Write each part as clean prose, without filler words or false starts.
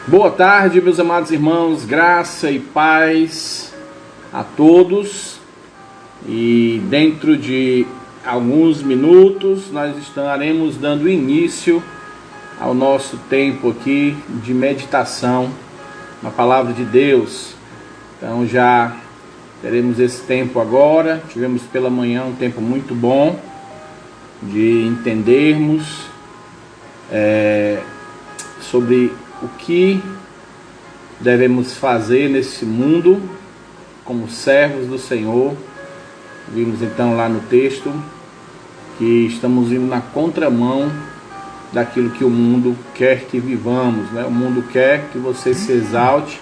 Boa tarde, meus amados irmãos, graça e paz a todos. E dentro de alguns minutos nós estaremos dando início ao nosso tempo aqui de meditação na Palavra de Deus. Então já teremos esse tempo agora. Tivemos pela manhã um tempo muito bom de entendermos sobre o que devemos fazer nesse mundo como servos do Senhor. Vimos então lá no texto que estamos indo na contramão daquilo que o mundo quer que vivamos, né? O mundo quer que você se exalte,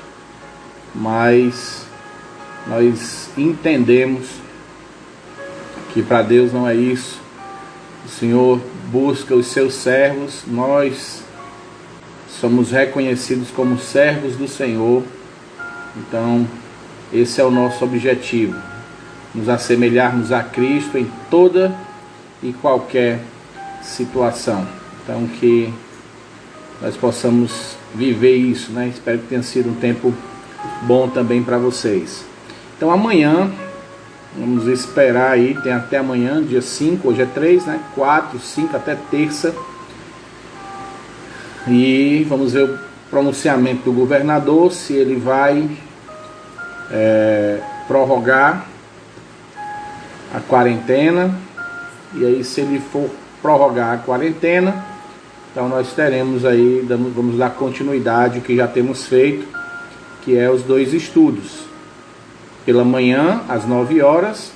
mas nós entendemos que para Deus não é isso. O Senhor busca os seus servos, nós somos reconhecidos como servos do Senhor. Então, esse é o nosso objetivo, nos assemelharmos a Cristo em toda e qualquer situação. Então, que nós possamos viver isso, né? Espero que tenha sido um tempo bom também para vocês. Então, amanhã, vamos esperar aí, tem até amanhã, dia 5, hoje é 3, né? 4, 5, até terça. E vamos ver o pronunciamento do governador, se ele vai prorrogar a quarentena. E aí, se ele for prorrogar a quarentena, então nós teremos aí, vamos dar continuidade ao que já temos feito, que é os 2 estudos. Pela manhã, às 9 horas,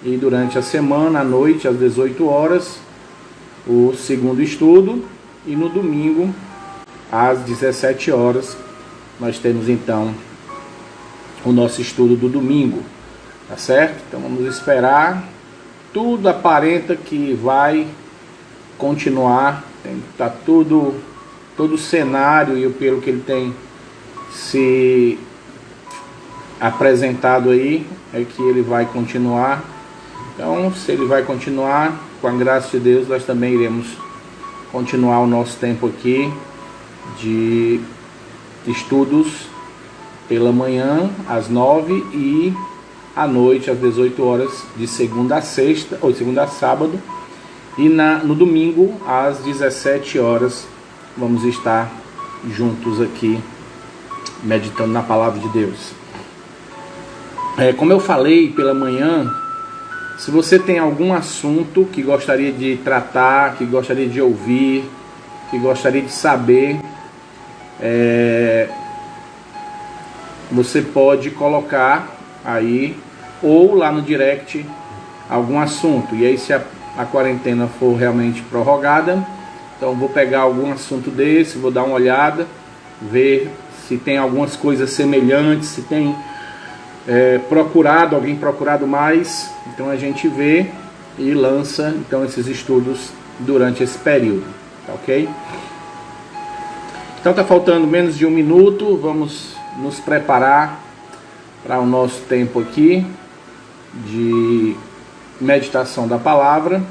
e durante a semana, à noite, às 18 horas, o segundo estudo. E no domingo, às 17 horas, nós temos então o nosso estudo do domingo, tá certo? Então vamos esperar. Tudo aparenta que vai continuar, tá todo o cenário e pelo que ele tem se apresentado aí, é que ele vai continuar. Então, se ele vai continuar, com a graça de Deus, nós também iremos continuar o nosso tempo aqui de estudos pela manhã às 9 e à noite às 18 horas, de segunda a sexta, ou de segunda a sábado, e no domingo às 17 horas vamos estar juntos aqui meditando na Palavra de Deus. Como eu falei pela manhã, se você tem algum assunto que gostaria de tratar, que gostaria de ouvir, que gostaria de saber, você pode colocar aí ou lá no direct algum assunto. E aí, se a quarentena for realmente prorrogada, então vou pegar algum assunto desse, vou dar uma olhada, ver se tem algumas coisas semelhantes, se tem alguém procurado mais. Então a gente vê e lança então esses estudos durante esse período, tá ok? Então tá faltando menos de 1 minuto, vamos nos preparar para o nosso tempo aqui de meditação da palavra.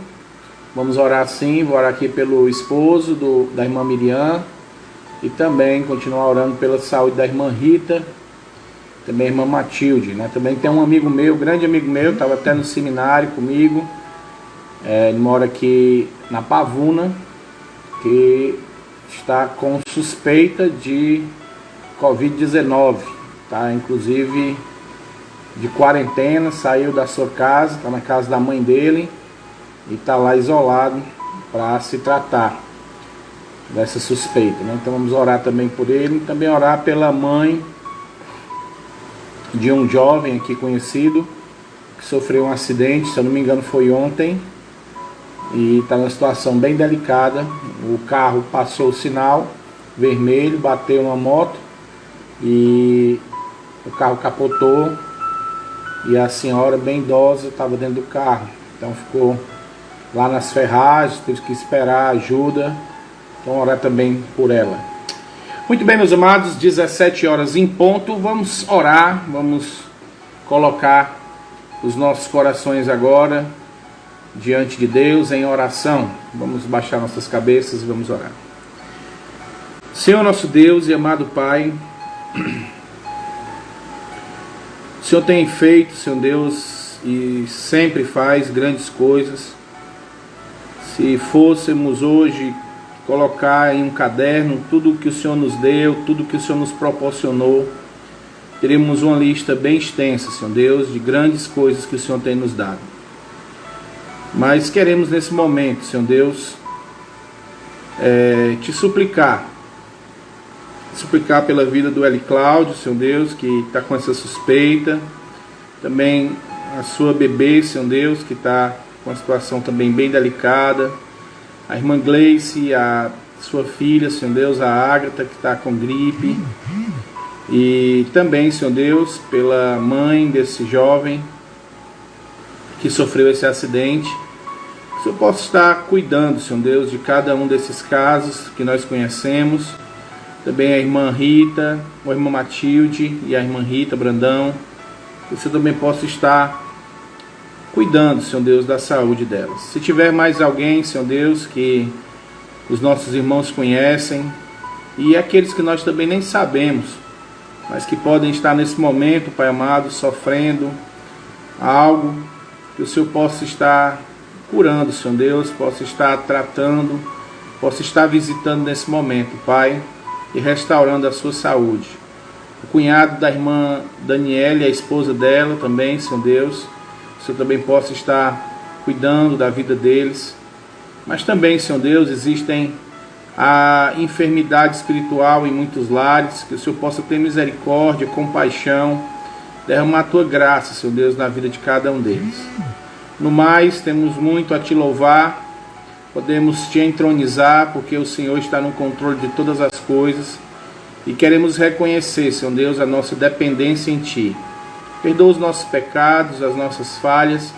Vamos orar sim, vou orar aqui pelo esposo da irmã Miriam e também continuar orando pela saúde da irmã Rita, também a irmã Matilde, né? Também tem um amigo meu, grande amigo meu, estava até no seminário comigo, ele mora aqui na Pavuna, que está com suspeita de Covid-19, tá? Inclusive de quarentena, saiu da sua casa, está na casa da mãe dele e está lá isolado para se tratar dessa suspeita, né? Então vamos orar também por ele, e também orar pela mãe de um jovem aqui conhecido que sofreu um acidente, se eu não me engano foi ontem, e está numa situação bem delicada. O carro passou o sinal vermelho, bateu numa moto e o carro capotou, e a senhora bem idosa estava dentro do carro, então ficou lá nas ferragens, teve que esperar ajuda. Então orar também por ela. Muito bem, meus amados, 17 horas em ponto, vamos orar, vamos colocar os nossos corações agora diante de Deus em oração. Vamos baixar nossas cabeças e vamos orar. Senhor nosso Deus e amado Pai, o Senhor tem feito, Senhor Deus, e sempre faz grandes coisas. Se fôssemos hoje colocar em um caderno tudo o que o Senhor nos deu, tudo o que o Senhor nos proporcionou, teríamos uma lista bem extensa, Senhor Deus, de grandes coisas que o Senhor tem nos dado. Mas queremos nesse momento, Senhor Deus, te suplicar pela vida do Eli Cláudio, Senhor Deus, que está com essa suspeita, também a sua bebê, Senhor Deus, que está com uma situação também bem delicada, a irmã Gleice, a sua filha, Senhor Deus, a Ágata, que está com gripe, e também, Senhor Deus, pela mãe desse jovem que sofreu esse acidente, que o Senhor possa estar cuidando, Senhor Deus, de cada um desses casos que nós conhecemos. Também a irmã Rita, a irmã Matilde e a irmã Rita Brandão, que o Senhor também possa estar cuidando, Senhor Deus, da saúde delas. Se tiver mais alguém, Senhor Deus, que os nossos irmãos conhecem, e aqueles que nós também nem sabemos, mas que podem estar nesse momento, Pai amado, sofrendo algo, que o Senhor possa estar curando, Senhor Deus, possa estar tratando, possa estar visitando nesse momento, Pai, e restaurando a sua saúde. O cunhado da irmã Daniela, a esposa dela também, Senhor Deus, o Senhor também possa estar cuidando da vida deles. Mas também, Senhor Deus, existem a enfermidade espiritual em muitos lares, que o Senhor possa ter misericórdia, compaixão, derramar a tua graça, Senhor Deus, na vida de cada um deles. No mais, temos muito a te louvar, podemos te entronizar, porque o Senhor está no controle de todas as coisas, e queremos reconhecer, Senhor Deus, a nossa dependência em Ti. Perdoa os nossos pecados, as nossas falhas,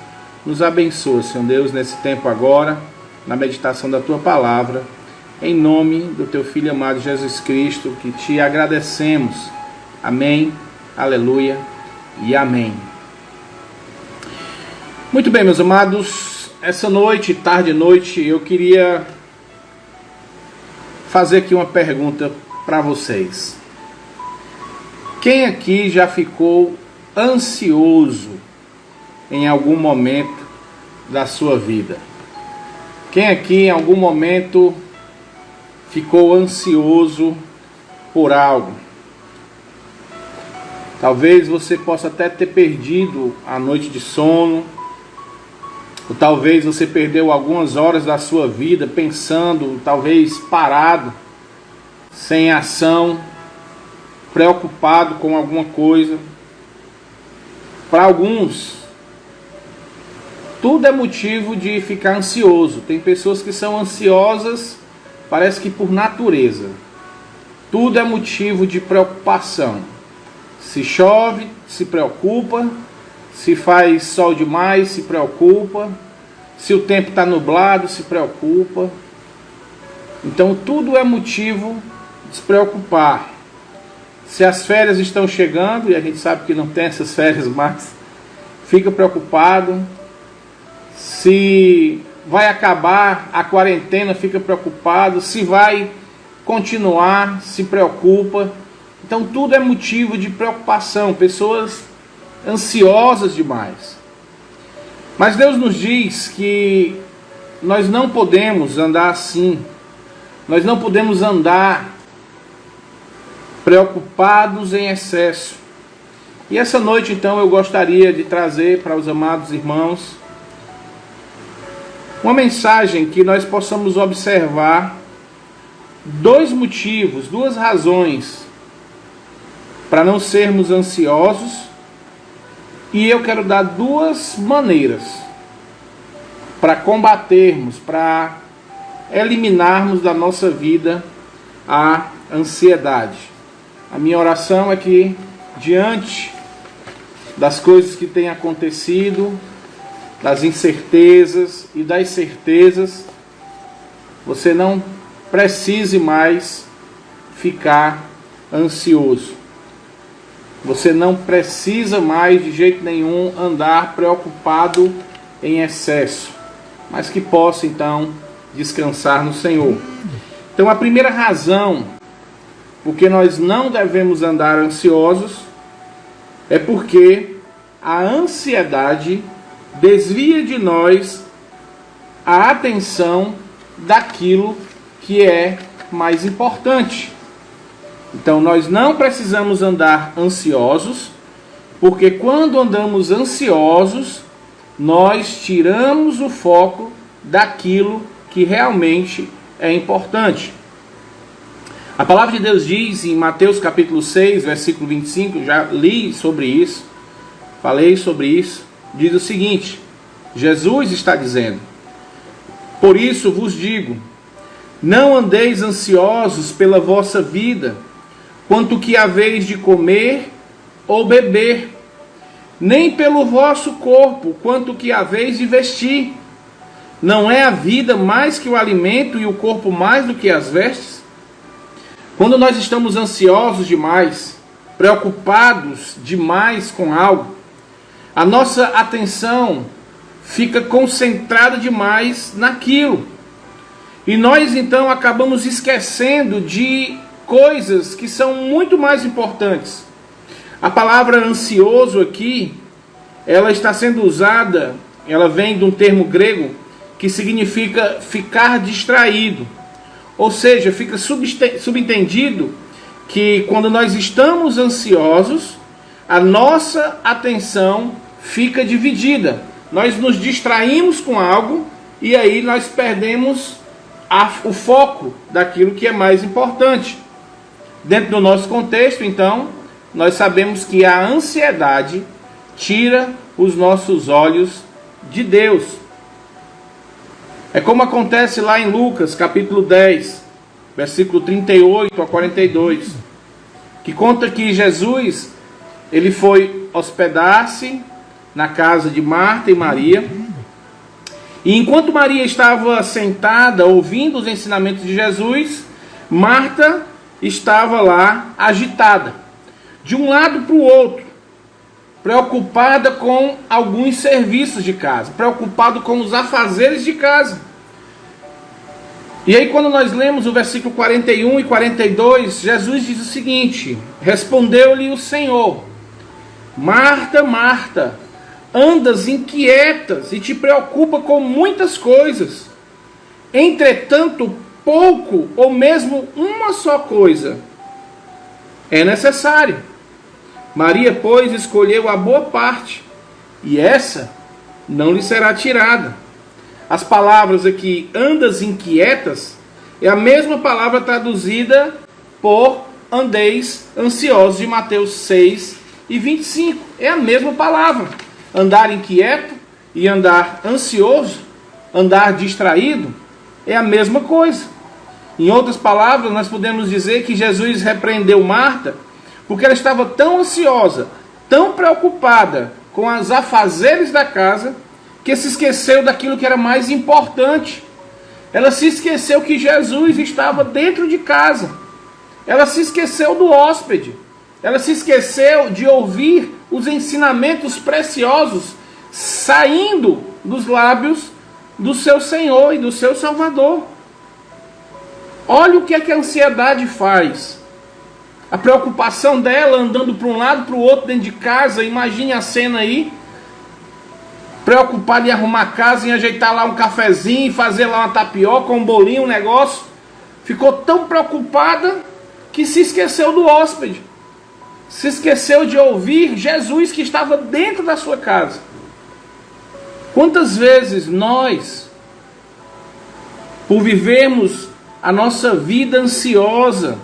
nos abençoa, Senhor Deus, nesse tempo agora, na meditação da Tua Palavra, em nome do Teu Filho amado Jesus Cristo, que Te agradecemos. Amém, aleluia e amém. Muito bem, meus amados, essa noite, tarde e noite, eu queria fazer aqui uma pergunta para vocês. Quem aqui já ficou ansioso em algum momento da sua vida? Quem aqui em algum momento ficou ansioso por algo? Talvez você possa até ter perdido a noite de sono, ou talvez você perdeu algumas horas da sua vida pensando, talvez parado, sem ação, preocupado com alguma coisa. Para alguns, tudo é motivo de ficar ansioso. Tem pessoas que são ansiosas, parece que por natureza. Tudo é motivo de preocupação. Se chove, se preocupa. Se faz sol demais, se preocupa. Se o tempo está nublado, se preocupa. Então tudo é motivo de se preocupar. Se as férias estão chegando, e a gente sabe que não tem essas férias mais, fica preocupado. Se vai acabar a quarentena, fica preocupado. Se vai continuar, se preocupa. Então tudo é motivo de preocupação. Pessoas ansiosas demais. Mas Deus nos diz que nós não podemos andar assim. Nós não podemos andar preocupados em excesso. E essa noite então eu gostaria de trazer para os amados irmãos uma mensagem que nós possamos observar dois motivos, duas razões para não sermos ansiosos. E eu quero dar duas maneiras para combatermos, para eliminarmos da nossa vida a ansiedade. A minha oração é que, diante das coisas que têm acontecido, das incertezas e das certezas, você não precise mais ficar ansioso. Você não precisa mais de jeito nenhum andar preocupado em excesso, mas que possa então descansar no Senhor. Então a primeira razão porque nós não devemos andar ansiosos, é porque a ansiedade desvia de nós a atenção daquilo que é mais importante. Então nós não precisamos andar ansiosos, porque quando andamos ansiosos, nós tiramos o foco daquilo que realmente é importante. A palavra de Deus diz em Mateus capítulo 6, versículo 25, já li sobre isso, falei sobre isso, diz o seguinte: Jesus está dizendo: por isso vos digo, não andeis ansiosos pela vossa vida, quanto que haveis de comer ou beber, nem pelo vosso corpo, quanto que haveis de vestir. Não é a vida mais que o alimento e o corpo mais do que as vestes? Quando nós estamos ansiosos demais, preocupados demais com algo, a nossa atenção fica concentrada demais naquilo. E nós então acabamos esquecendo de coisas que são muito mais importantes. A palavra ansioso aqui, ela está sendo usada, ela vem de um termo grego que significa ficar distraído. Ou seja, fica subentendido que quando nós estamos ansiosos, a nossa atenção fica dividida. Nós nos distraímos com algo e aí nós perdemos o foco daquilo que é mais importante. Dentro do nosso contexto, então, nós sabemos que a ansiedade tira os nossos olhos de Deus. É como acontece lá em Lucas, capítulo 10, versículo 38 a 42, que conta que Jesus, ele foi hospedar-se na casa de Marta e Maria, e enquanto Maria estava sentada ouvindo os ensinamentos de Jesus, Marta estava lá agitada, de um lado para o outro, preocupada com alguns serviços de casa, preocupada com os afazeres de casa. E aí quando nós lemos o versículo 41 e 42, Jesus diz o seguinte: respondeu-lhe o Senhor: Marta, Marta, andas inquietas e te preocupa com muitas coisas. Entretanto, pouco ou mesmo uma só coisa é necessário. Maria, pois, escolheu a boa parte, e essa não lhe será tirada. As palavras aqui, andas inquietas, é a mesma palavra traduzida por andeis ansiosos de Mateus 6 e 25. É a mesma palavra. Andar inquieto e andar ansioso, andar distraído, é a mesma coisa. Em outras palavras, nós podemos dizer que Jesus repreendeu Marta porque ela estava tão ansiosa, tão preocupada com os afazeres da casa, que se esqueceu daquilo que era mais importante. Ela se esqueceu que Jesus estava dentro de casa. Ela se esqueceu do hóspede. Ela se esqueceu de ouvir os ensinamentos preciosos saindo dos lábios do seu Senhor e do seu Salvador. Olha o que é que a ansiedade faz. A preocupação dela andando para um lado para o outro dentro de casa. Imagine a cena aí. Preocupada em arrumar a casa, em ajeitar lá um cafezinho, fazer lá uma tapioca, um bolinho, um negócio. Ficou tão preocupada que se esqueceu do hóspede. Se esqueceu de ouvir Jesus que estava dentro da sua casa. Quantas vezes nós, por vivermos a nossa vida ansiosa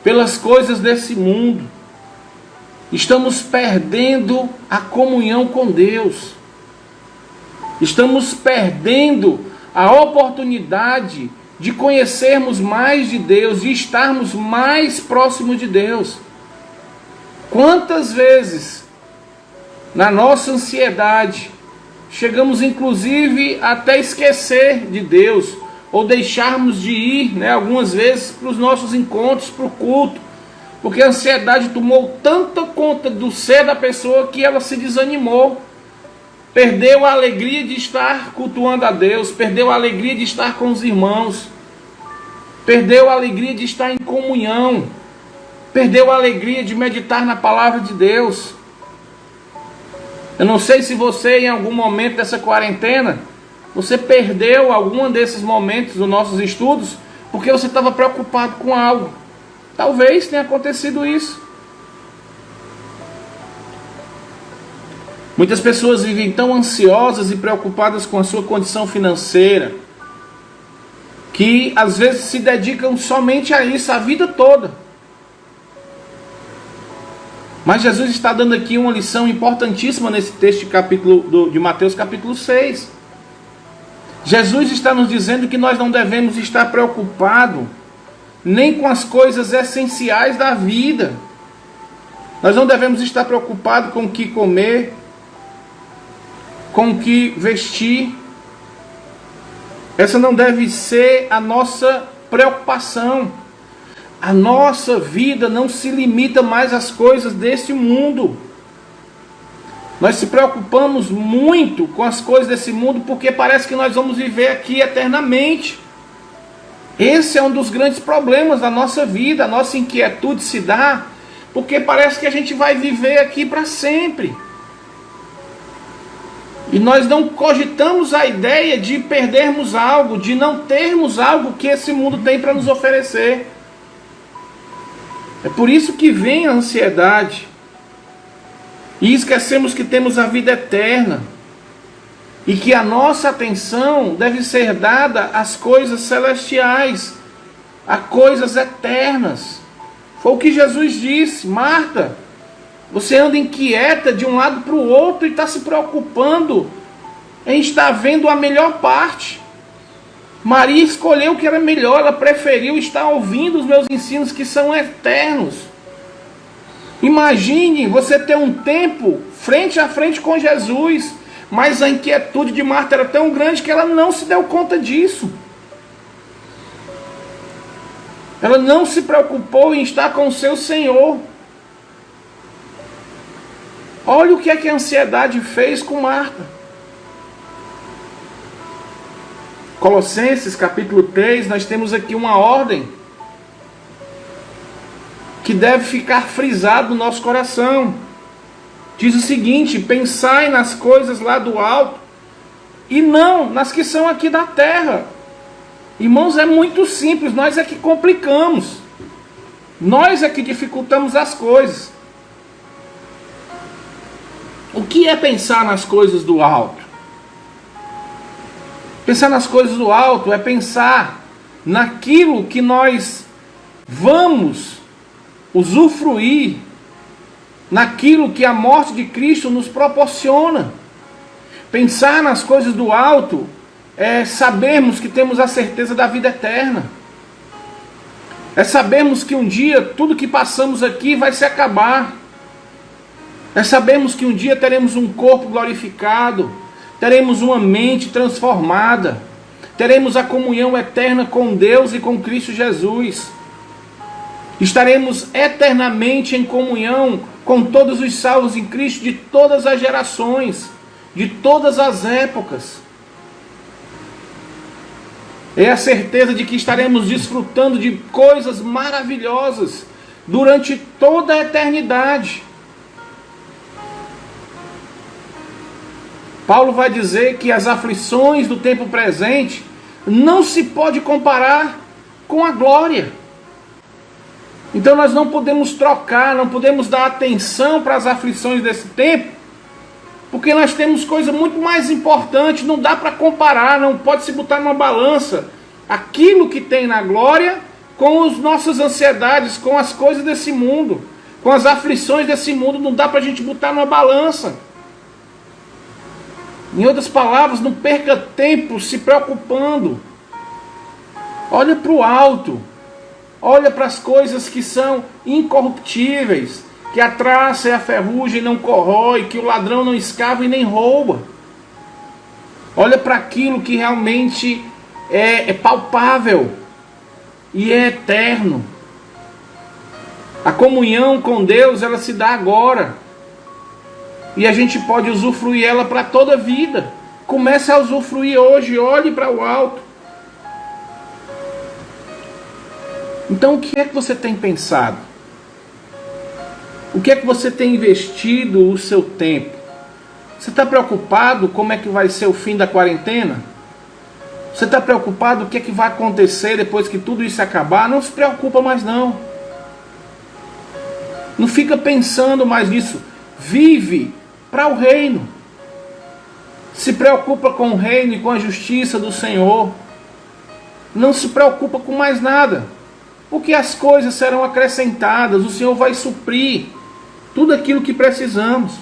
pelas coisas desse mundo, estamos perdendo a comunhão com Deus. Estamos perdendo a oportunidade de conhecermos mais de Deus, de estarmos mais próximos de Deus. Quantas vezes, na nossa ansiedade, chegamos inclusive até esquecer de Deus, ou deixarmos de ir, algumas vezes, para os nossos encontros, para o culto, porque a ansiedade tomou tanta conta do ser da pessoa que ela se desanimou, perdeu a alegria de estar cultuando a Deus, perdeu a alegria de estar com os irmãos. perdeu a alegria de estar em comunhão, perdeu a alegria de meditar na palavra de Deus. Eu não sei se você, em algum momento dessa quarentena, você perdeu algum desses momentos dos nossos estudos porque você estava preocupado com algo. Talvez tenha acontecido isso. Muitas pessoas vivem tão ansiosas e preocupadas com a sua condição financeira, que às vezes se dedicam somente a isso a vida toda. Mas Jesus está dando aqui uma lição importantíssima nesse texto de Mateus capítulo 6. Jesus está nos dizendo que nós não devemos estar preocupados nem com as coisas essenciais da vida. Nós não devemos estar preocupados com o que comer, com o que vestir. Essa não deve ser a nossa preocupação. A nossa vida não se limita mais às coisas deste mundo. Nós se preocupamos muito com as coisas desse mundo porque parece que nós vamos viver aqui eternamente. Esse é um dos grandes problemas da nossa vida. A nossa inquietude se dá porque parece que a gente vai viver aqui para sempre. E nós não cogitamos a ideia de perdermos algo, de não termos algo que esse mundo tem para nos oferecer. É por isso que vem a ansiedade. E esquecemos que temos a vida eterna. E que a nossa atenção deve ser dada às coisas celestiais, a coisas eternas. Foi o que Jesus disse: Marta, você anda inquieta de um lado para o outro e está se preocupando em estar vendo a melhor parte. Maria escolheu o que era melhor, ela preferiu estar ouvindo os meus ensinos que são eternos. Imagine você ter um tempo frente a frente com Jesus, mas a inquietude de Marta era tão grande que ela não se deu conta disso. Ela não se preocupou em estar com o seu Senhor. Olha o que é que a ansiedade fez com Marta. Colossenses capítulo 3, nós temos aqui uma ordem que deve ficar frisado no nosso coração. Diz o seguinte: pensai nas coisas lá do alto e não nas que são aqui da terra. Irmãos, é muito simples, nós é que complicamos. Nós é que dificultamos as coisas. O que é pensar nas coisas do alto? Pensar nas coisas do alto é pensar naquilo que nós vamos usufruir, naquilo que a morte de Cristo nos proporciona. Pensar nas coisas do alto é sabermos que temos a certeza da vida eterna. É sabermos que um dia tudo que passamos aqui vai se acabar. É sabermos que um dia teremos um corpo glorificado, teremos uma mente transformada, teremos a comunhão eterna com Deus e com Cristo Jesus. Estaremos eternamente em comunhão com todos os salvos em Cristo de todas as gerações, de todas as épocas. É a certeza de que estaremos desfrutando de coisas maravilhosas durante toda a eternidade. Paulo vai dizer que as aflições do tempo presente não se pode comparar com a glória. Então nós não podemos trocar, não podemos dar atenção para as aflições desse tempo, porque nós temos coisa muito mais importante. Não dá para comparar, não pode se botar numa balança aquilo que tem na glória com as nossas ansiedades, com as coisas desse mundo, com as aflições desse mundo. Não dá para a gente botar numa balança. Em outras palavras, não perca tempo se preocupando. Olha para o alto. Olha para as coisas que são incorruptíveis, que a traça e a ferrugem não corrói, que o ladrão não escava e nem rouba. Olha para aquilo que realmente é palpável e é eterno. A comunhão com Deus, ela se dá agora. E a gente pode usufruir ela para toda a vida. Comece a usufruir hoje, olhe para o alto. Então, o que é que você tem pensado? O que é que você tem investido o seu tempo? Você está preocupado como é que vai ser o fim da quarentena? Você está preocupado o que é que vai acontecer depois que tudo isso acabar? Não se preocupa mais não. Não fica pensando mais nisso. Vive para o reino. Se preocupa com o reino e com a justiça do Senhor. Não se preocupa com mais nada. Porque as coisas serão acrescentadas. O Senhor vai suprir tudo aquilo que precisamos.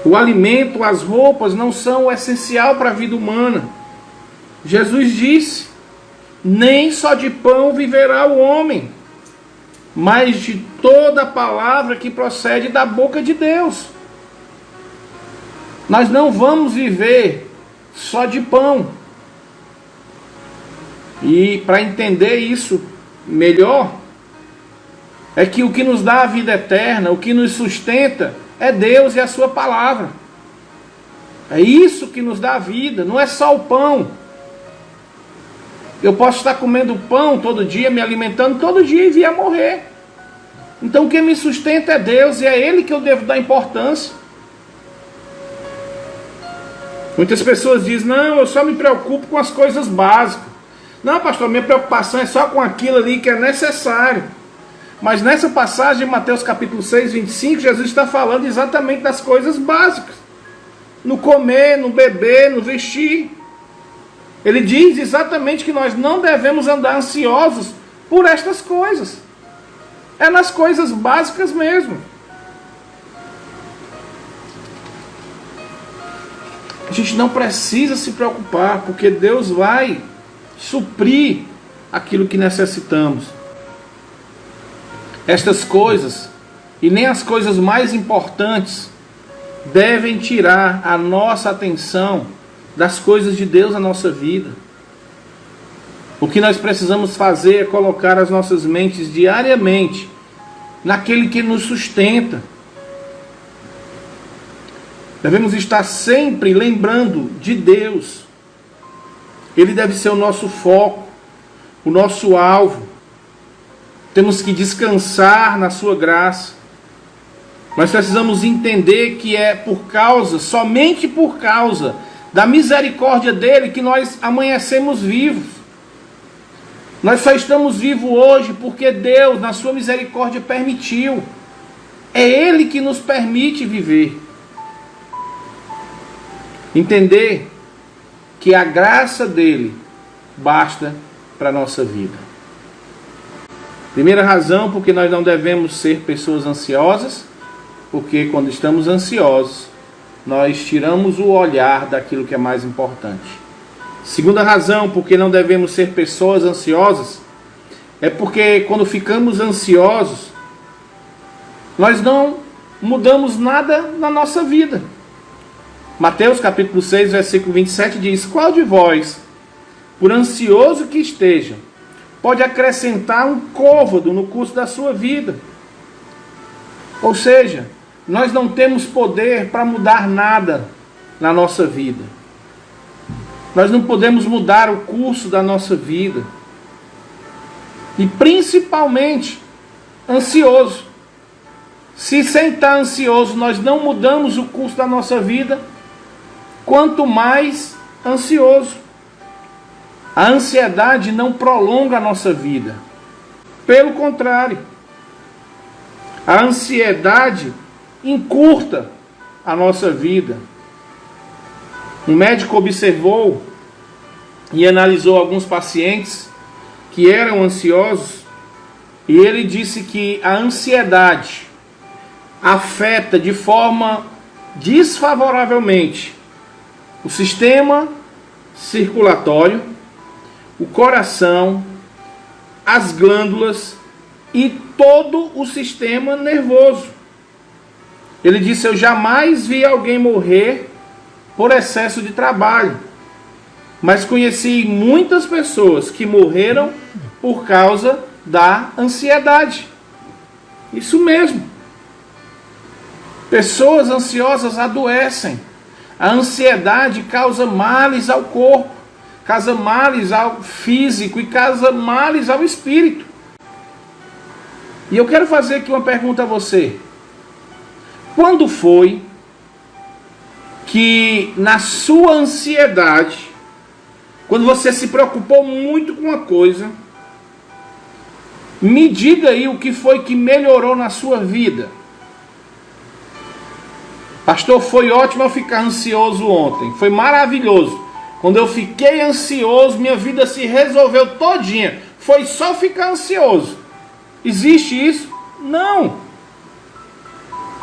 O alimento, as roupas não são o essencial para a vida humana. Jesus disse: nem só de pão viverá o homem, mas de toda a palavra que procede da boca de Deus. Nós não vamos viver só de pão. E para entender isso melhor, é que o que nos dá a vida eterna, o que nos sustenta, é Deus e a sua palavra. É isso que nos dá a vida, não é só o pão. Eu posso estar comendo pão todo dia, me alimentando todo dia e vir a morrer. Então quem me sustenta é Deus e é Ele que eu devo dar importância. Muitas pessoas dizem: não, eu só me preocupo com as coisas básicas. Não, pastor, minha preocupação é só com aquilo ali que é necessário. Mas nessa passagem de Mateus capítulo 6, 25, Jesus está falando exatamente das coisas básicas. No comer, no beber, no vestir. Ele diz exatamente que nós não devemos andar ansiosos por estas coisas. É nas coisas básicas mesmo. A gente não precisa se preocupar, porque Deus vai suprir aquilo que necessitamos. Estas coisas, e nem as coisas mais importantes, devem tirar a nossa atenção das coisas de Deus na nossa vida. O que nós precisamos fazer é colocar as nossas mentes diariamente naquele que nos sustenta. Devemos estar sempre lembrando de Deus. Ele deve ser o nosso foco, o nosso alvo. Temos que descansar na sua graça. Nós precisamos entender que é por causa, somente por causa da misericórdia dele que nós amanhecemos vivos. Nós só estamos vivos hoje porque Deus, na sua misericórdia, permitiu. É Ele que nos permite viver. Entender que a graça dele basta para a nossa vida. Primeira razão, porque nós não devemos ser pessoas ansiosas, porque quando estamos ansiosos, nós tiramos o olhar daquilo que é mais importante. Segunda razão, porque não devemos ser pessoas ansiosas, é porque quando ficamos ansiosos, nós não mudamos nada na nossa vida. Mateus capítulo 6, versículo 27 diz: qual de vós, por ansioso que esteja, pode acrescentar um côvado no curso da sua vida? Ou seja, nós não temos poder para mudar nada na nossa vida. Nós não podemos mudar o curso da nossa vida. E principalmente, ansioso. Se sem estar ansioso nós não mudamos o curso da nossa vida, quanto mais ansioso. A ansiedade não prolonga a nossa vida. Pelo contrário, a ansiedade encurta a nossa vida. Um médico observou e analisou alguns pacientes que eram ansiosos, e ele disse que a ansiedade afeta de forma desfavoravelmente o sistema circulatório, o coração, as glândulas e todo o sistema nervoso. Ele disse: eu jamais vi alguém morrer por excesso de trabalho, mas conheci muitas pessoas que morreram por causa da ansiedade. Isso mesmo. Pessoas ansiosas adoecem. A ansiedade causa males ao corpo, causa males ao físico e causa males ao espírito. E eu quero fazer aqui uma pergunta a você. Quando foi que na sua ansiedade, quando você se preocupou muito com uma coisa, me diga aí o que foi que melhorou na sua vida? Pastor, foi ótimo eu ficar ansioso ontem. Foi maravilhoso. Quando eu fiquei ansioso, minha vida se resolveu todinha. Foi só ficar ansioso. Existe isso? Não.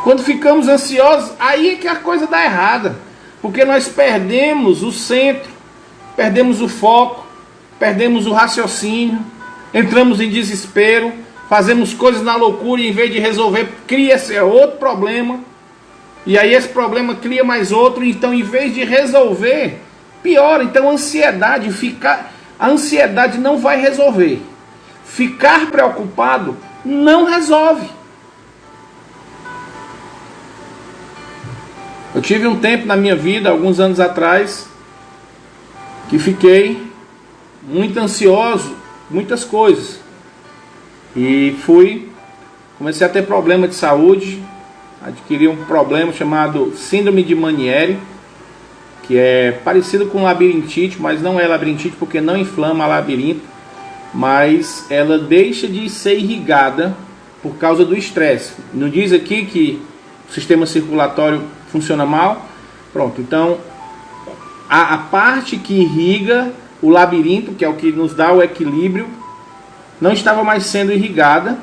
Quando ficamos ansiosos, aí é que a coisa dá errada. Porque nós perdemos o centro, perdemos o foco, perdemos o raciocínio, entramos em desespero, fazemos coisas na loucura e em vez de resolver, cria-se outro problema. E aí esse problema cria mais outro, então em vez de resolver, piora. Então a ansiedade não vai resolver. Ficar preocupado não resolve. Eu tive um tempo na minha vida, alguns anos atrás, que fiquei muito ansioso, muitas coisas. E comecei a ter problema de saúde, adquiri um problema chamado síndrome de Meniere, que é parecido com labirintite, mas não é labirintite porque não inflama a labirinto, mas ela deixa de ser irrigada por causa do estresse. Não diz aqui que o sistema circulatório funciona mal? Pronto, então a parte que irriga o labirinto, que é o que nos dá o equilíbrio, não estava mais sendo irrigada.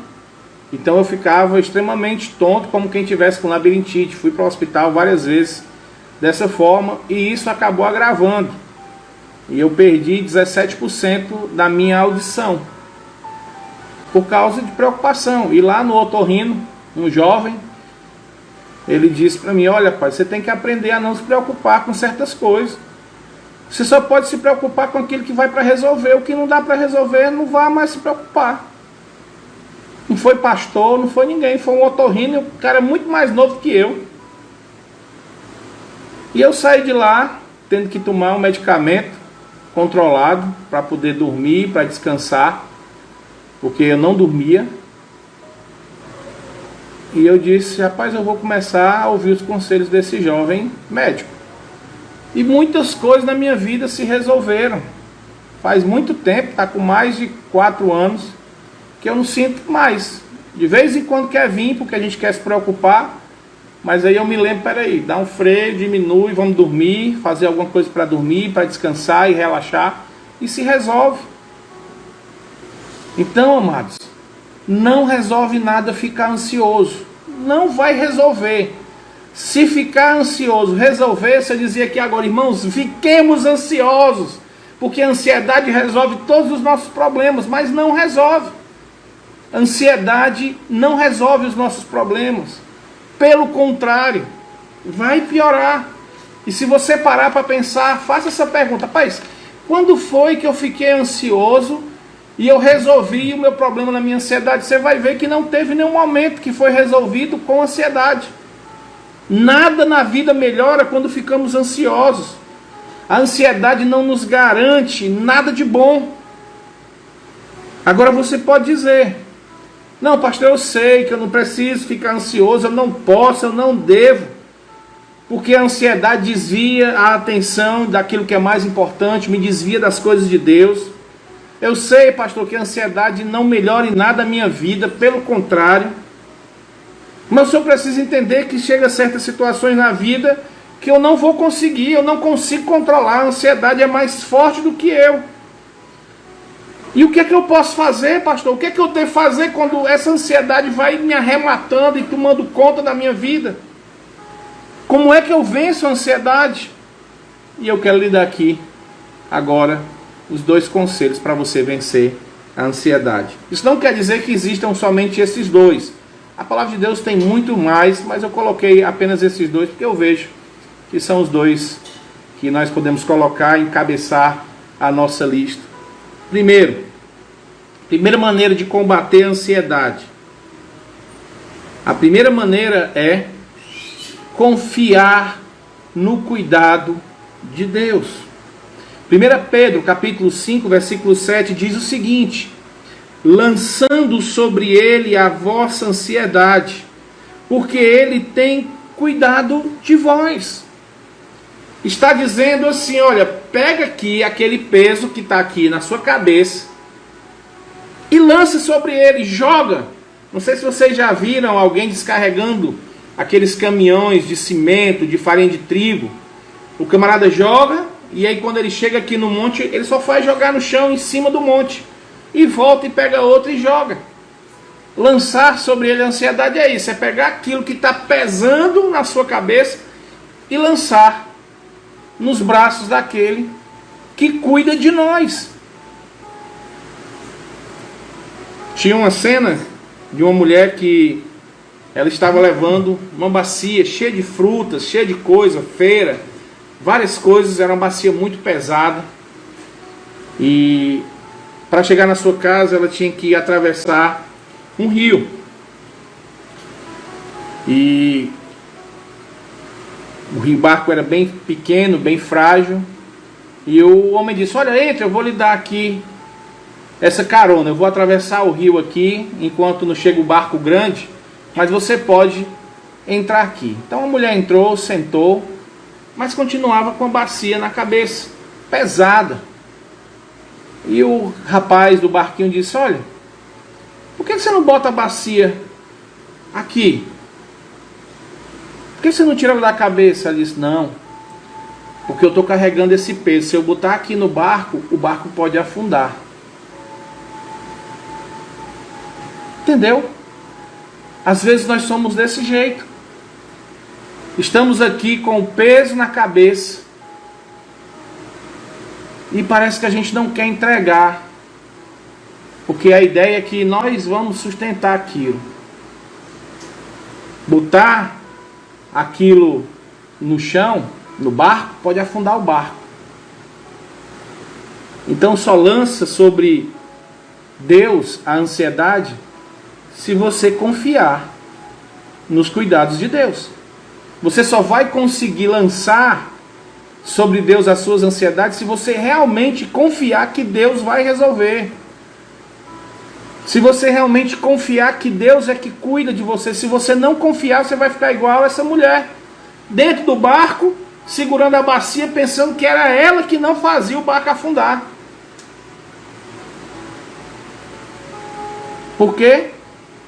Então eu ficava extremamente tonto, como quem tivesse com labirintite. Fui para o hospital várias vezes dessa forma e isso acabou agravando. E eu perdi 17% da minha audição por causa de preocupação. E lá no otorrino, um jovem, ele disse para mim: olha, pai, você tem que aprender a não se preocupar com certas coisas. Você só pode se preocupar com aquilo que vai para resolver. O que não dá para resolver, não vá mais se preocupar. Não foi pastor, não foi ninguém, foi um otorrino, um cara muito mais novo que eu. E eu saí de lá tendo que tomar um medicamento controlado para poder dormir, para descansar, porque eu não dormia. E eu disse: rapaz, eu vou começar a ouvir os conselhos desse jovem médico. E muitas coisas na minha vida se resolveram. Faz muito tempo, está com mais de 4 anos, que eu não sinto mais. De vez em quando quer vir, porque a gente quer se preocupar, mas aí eu me lembro: peraí, dá um freio, diminui, vamos dormir, fazer alguma coisa para dormir, para descansar e relaxar, e se resolve. Então, amados, não resolve nada ficar ansioso. Não vai resolver. Se ficar ansioso resolvesse, eu dizia aqui agora: irmãos, fiquemos ansiosos, porque a ansiedade resolve todos os nossos problemas, mas não resolve. A ansiedade não resolve os nossos problemas. Pelo contrário, vai piorar. E se você parar para pensar, faça essa pergunta: rapaz, quando foi que eu fiquei ansioso e eu resolvi o meu problema na minha ansiedade? Você vai ver que não teve nenhum momento que foi resolvido com ansiedade. Nada na vida melhora quando ficamos ansiosos. A ansiedade não nos garante nada de bom. Agora você pode dizer: não, pastor, eu sei que eu não preciso ficar ansioso, eu não posso, eu não devo, porque a ansiedade desvia a atenção daquilo que é mais importante, me desvia das coisas de Deus. Eu sei, pastor, que a ansiedade não melhora em nada a minha vida, pelo contrário. Mas o senhor precisa entender que chega a certas situações na vida que eu não vou conseguir, eu não consigo controlar, a ansiedade é mais forte do que eu. E o que é que eu posso fazer, pastor? O que é que eu devo fazer quando essa ansiedade vai me arrematando e tomando conta da minha vida? Como é que eu venço a ansiedade? E eu quero lhe dar aqui, agora, os 2 conselhos para você vencer a ansiedade. Isso não quer dizer que existam somente esses 2. A palavra de Deus tem muito mais, mas eu coloquei apenas esses 2 porque eu vejo que são os 2 que nós podemos colocar, encabeçar a nossa lista. Primeira maneira de combater a ansiedade. A primeira maneira é confiar no cuidado de Deus. 1 Pedro, capítulo 5, versículo 7, diz o seguinte: lançando sobre ele a vossa ansiedade, porque ele tem cuidado de vós. Está dizendo assim, olha, pega aqui aquele peso que está aqui na sua cabeça e lança sobre ele, joga. Não sei se vocês já viram alguém descarregando aqueles caminhões de cimento, de farinha de trigo. O camarada joga, e aí quando ele chega aqui no monte, ele só faz jogar no chão, em cima do monte. E volta e pega outro e joga. Lançar sobre ele a ansiedade é isso, é pegar aquilo que está pesando na sua cabeça e lançar nos braços daquele que cuida de nós. Tinha uma cena de uma mulher que ela estava levando uma bacia cheia de frutas, cheia de coisa, feira, várias coisas, era uma bacia muito pesada. E para chegar na sua casa ela tinha que atravessar um rio. E o barco era bem pequeno, bem frágil. E o homem disse: olha, entra, eu vou lhe dar aqui essa carona. Eu vou atravessar o rio aqui, enquanto não chega o barco grande, mas você pode entrar aqui. Então a mulher entrou, sentou, mas continuava com a bacia na cabeça, pesada. E o rapaz do barquinho disse: olha, por que você não bota a bacia aqui? Por que você não tira ela da cabeça? Ela disse: não, porque eu estou carregando esse peso. Se eu botar aqui no barco, o barco pode afundar. Entendeu? Às vezes nós somos desse jeito. Estamos aqui com o peso na cabeça e parece que a gente não quer entregar, porque a ideia é que nós vamos sustentar aquilo. Botar aquilo no chão, no barco, pode afundar o barco. Então só lança sobre Deus a ansiedade se você confiar nos cuidados de Deus. Você só vai conseguir lançar sobre Deus as suas ansiedades se você realmente confiar que Deus vai resolver. Se você realmente confiar que Deus é que cuida de você. Se você não confiar, você vai ficar igual essa mulher, dentro do barco, segurando a bacia, pensando que era ela que não fazia o barco afundar. Por quê?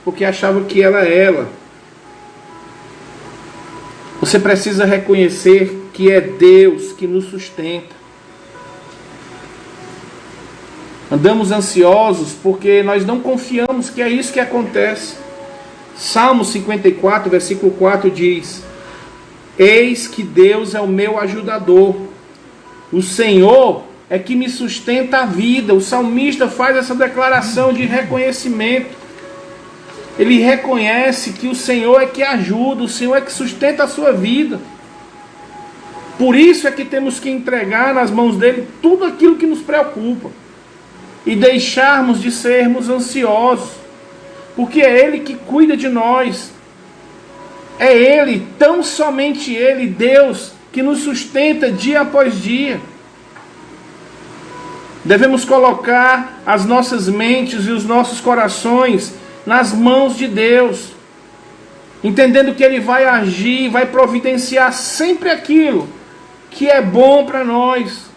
Porque achava que era ela. Você precisa reconhecer que é Deus que nos sustenta. Andamos ansiosos porque nós não confiamos que é isso que acontece. Salmo 54, versículo 4 diz: eis que Deus é o meu ajudador, o Senhor é que me sustenta a vida. O salmista faz essa declaração de reconhecimento. Ele reconhece que o Senhor é que ajuda, o Senhor é que sustenta a sua vida. Por isso é que temos que entregar nas mãos dele tudo aquilo que nos preocupa e deixarmos de sermos ansiosos, porque é ele que cuida de nós. É ele, tão somente ele, Deus, que nos sustenta dia após dia. Devemos colocar as nossas mentes e os nossos corações nas mãos de Deus, entendendo que ele vai agir, vai providenciar sempre aquilo que é bom para nós.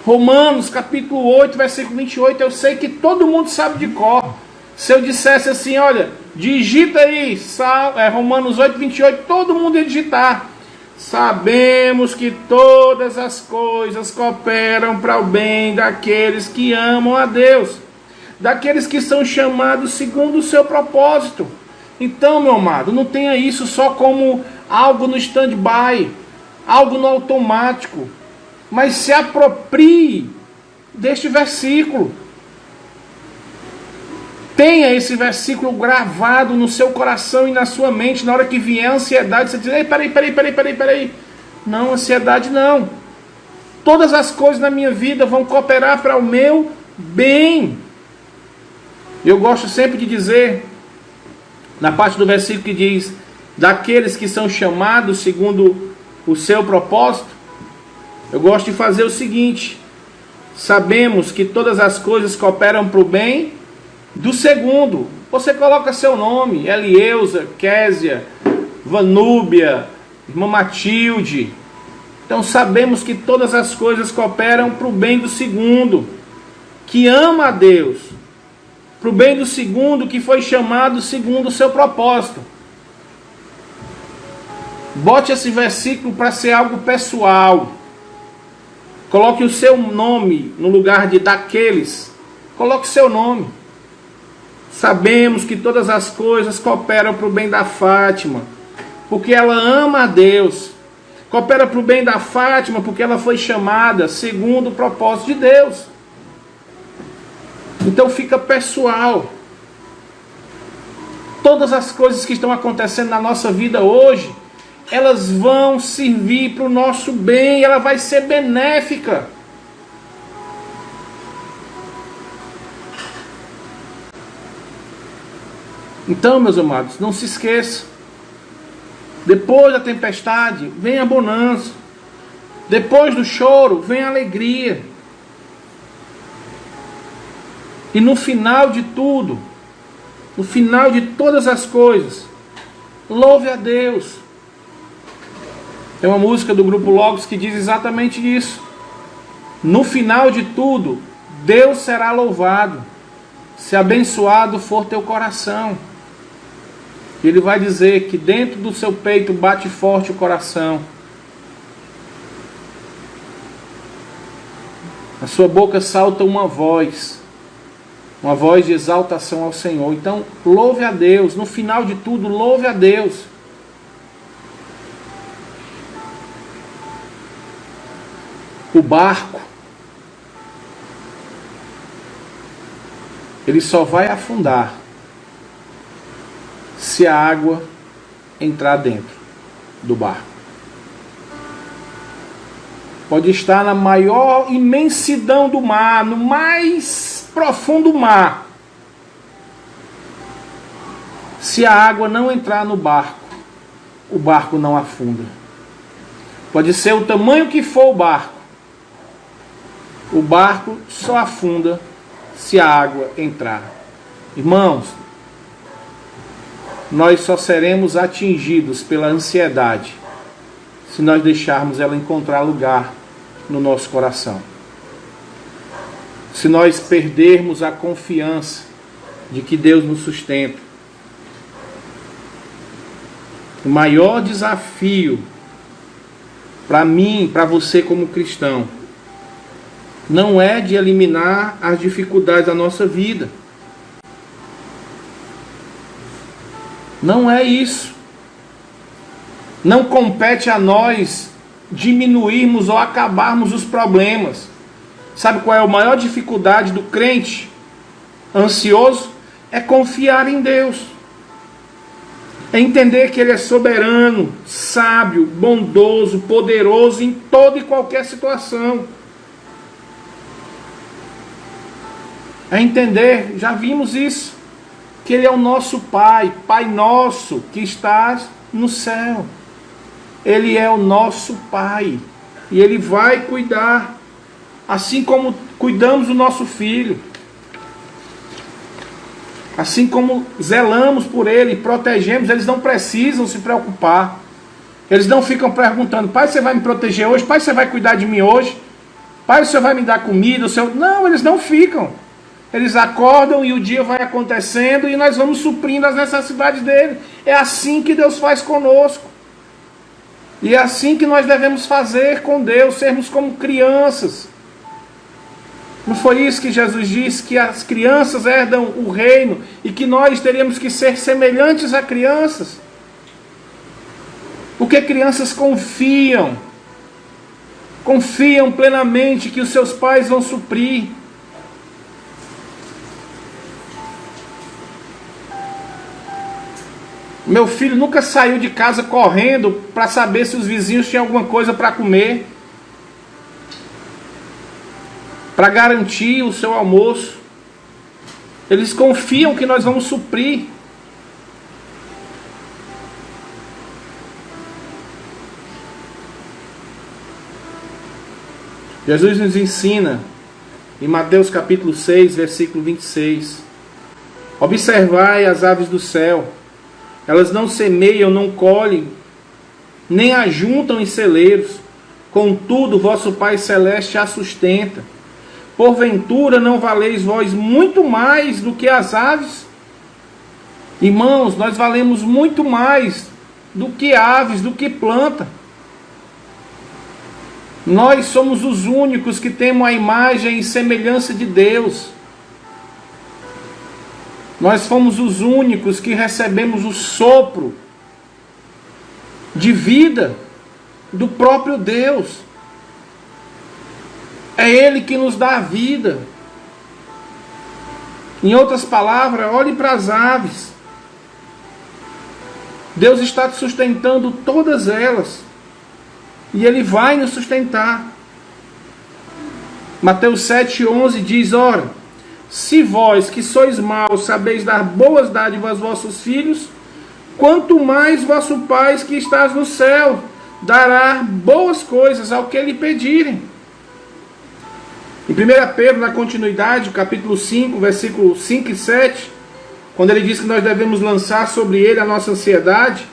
Romanos capítulo 8, versículo 28, eu sei que todo mundo sabe de cor. Se eu dissesse assim, olha, digita aí, Romanos 8, 28, todo mundo ia digitar. Sabemos que todas as coisas cooperam para o bem daqueles que amam a Deus, daqueles que são chamados segundo o seu propósito. Então, meu amado, não tenha isso só como algo no stand-by, algo no automático, mas se aproprie deste versículo. Tenha esse versículo gravado no seu coração e na sua mente. Na hora que vier a ansiedade, você diz: ei, peraí. Não, ansiedade não. Todas as coisas na minha vida vão cooperar para o meu bem. Eu gosto sempre de dizer, na parte do versículo que diz: daqueles que são chamados segundo o seu propósito. Eu gosto de fazer o seguinte: sabemos que todas as coisas cooperam para o bem do segundo. Você coloca seu nome: Elieusa, Késia, Vanúbia, irmã Matilde. Então sabemos que todas as coisas cooperam para o bem do segundo, que ama a Deus, para o bem do segundo, que foi chamado segundo o seu propósito. Bote esse versículo para ser algo pessoal. Coloque o seu nome no lugar de daqueles. Coloque o seu nome. Sabemos que todas as coisas cooperam para o bem da Fátima, porque ela ama a Deus. Coopera para o bem da Fátima, porque ela foi chamada segundo o propósito de Deus. Então fica pessoal. Todas as coisas que estão acontecendo na nossa vida hoje, elas vão servir para o nosso bem, ela vai ser benéfica. Então, meus amados, não se esqueça. Depois da tempestade, vem a bonança. Depois do choro, vem a alegria. E no final de tudo, no final de todas as coisas, louve a Deus. Tem uma música do Grupo Logos que diz exatamente isso. No final de tudo, Deus será louvado, se abençoado for teu coração. Ele vai dizer que dentro do seu peito bate forte o coração. Na sua boca salta uma voz de exaltação ao Senhor. Então, louve a Deus. No final de tudo, louve a Deus. O barco, ele só vai afundar se a água entrar dentro do barco. Pode estar na maior imensidão do mar, no mais profundo mar. Se a água não entrar no barco, o barco não afunda. Pode ser o tamanho que for o barco só afunda se a água entrar. Irmãos, nós só seremos atingidos pela ansiedade se nós deixarmos ela encontrar lugar no nosso coração. Se nós perdermos a confiança de que Deus nos sustenta. O maior desafio para mim, para você como cristão, não é de eliminar as dificuldades da nossa vida. Não é isso. Não compete a nós diminuirmos ou acabarmos os problemas. Sabe qual é a maior dificuldade do crente ansioso? É confiar em Deus. É entender que Ele é soberano, sábio, bondoso, poderoso em toda e qualquer situação. É entender, já vimos isso, que Ele é o nosso Pai, Pai nosso que estás no céu. Ele é o nosso Pai e Ele vai cuidar, assim como cuidamos do nosso filho, assim como zelamos por ele, protegemos. Eles não precisam se preocupar. Eles não ficam perguntando: pai, você vai me proteger hoje? Pai, você vai cuidar de mim hoje? Pai, o senhor vai me dar comida? O senhor... Não, eles não ficam. Eles acordam e o dia vai acontecendo e nós vamos suprindo as necessidades dele. É assim que Deus faz conosco. E é assim que nós devemos fazer com Deus, sermos como crianças. Não foi isso que Jesus disse, que as crianças herdam o reino e que nós teríamos que ser semelhantes a crianças? Porque crianças confiam plenamente que os seus pais vão suprir. Meu filho nunca saiu de casa correndo para saber se os vizinhos tinham alguma coisa para comer, para garantir o seu almoço. Eles confiam que nós vamos suprir. Jesus nos ensina em Mateus capítulo 6, versículo 26. Observai as aves do céu. Elas não semeiam, não colhem, nem ajuntam em celeiros. Contudo, vosso Pai Celeste a sustenta. Porventura não valeis vós muito mais do que as aves? Irmãos, nós valemos muito mais do que aves, do que planta. Nós somos os únicos que temos a imagem e semelhança de Deus. Nós fomos os únicos que recebemos o sopro de vida do próprio Deus. É Ele que nos dá a vida. Em outras palavras, olhe para as aves. Deus está sustentando todas elas. E Ele vai nos sustentar. Mateus 7,11 diz: ora, se vós que sois maus sabeis dar boas dádivas aos vossos filhos, quanto mais vosso Pai que estás no céu dará boas coisas ao que lhe pedirem. Em 1 Pedro, na continuidade, capítulo 5, versículos 5 e 7, quando ele diz que nós devemos lançar sobre ele a nossa ansiedade,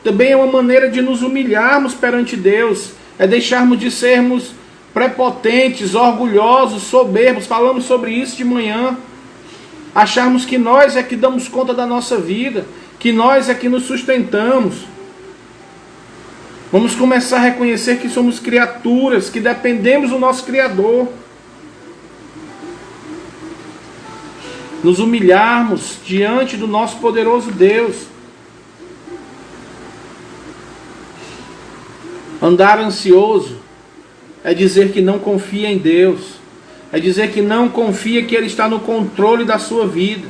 também é uma maneira de nos humilharmos perante Deus, é deixarmos de sermos prepotentes, orgulhosos, soberbos. Falamos sobre isso de manhã. Acharmos que nós é que damos conta da nossa vida, que nós é que nos sustentamos. Vamos começar a reconhecer que somos criaturas, que dependemos do nosso Criador. Nos humilharmos diante do nosso poderoso Deus. Andar ansioso é dizer que não confia em Deus. É dizer que não confia que Ele está no controle da sua vida.